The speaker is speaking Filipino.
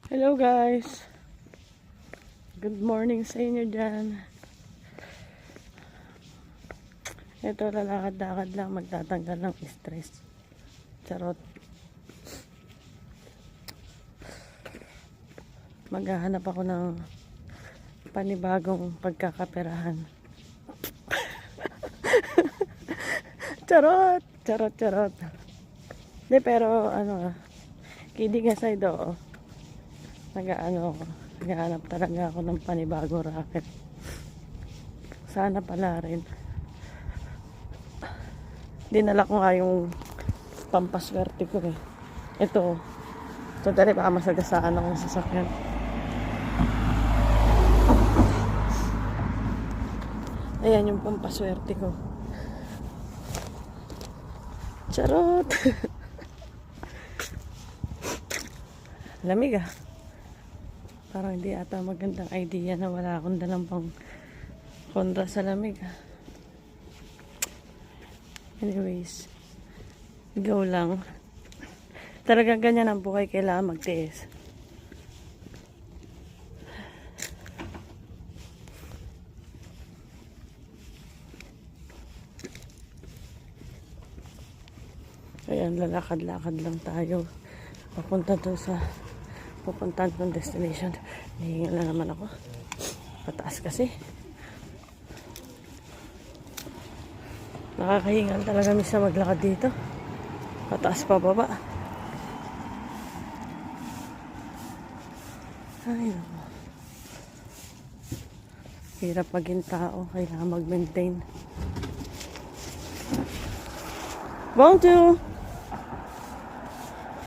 Hello guys, good morning sa inyo dyan. Ito, lalakad-lakad lang, magtatanggal ng stress. Charot. Maghahanap ako ng panibagong pagkakaperahan. Charot, charot, charot. Hindi, pero kidding aside, naghahanap talaga ako ng panibagong racket. Sana pala rin. Dinala ko nga yung pampaswerte ko eh. Ito dali baka masagasaan ako sa sasakyan. Ayan yung pampaswerte ko. Charot. Lamig ah. Parang hindi ata magandang idea na wala akong dalang pang kontra sa lamig. Anyways, go lang. Talagang ganyan ang buhay, kailangan magtiis. Ayan, lalakad-lakad lang tayo. Papunta doon sa pupuntahan ng destination. Nahingal na naman ako. Pataas kasi. Nakakahingal talaga misa maglakad dito. Pataas pa baba. Ay naku. Hirap maging tao. Kailangan mag-maintain. Bonjour!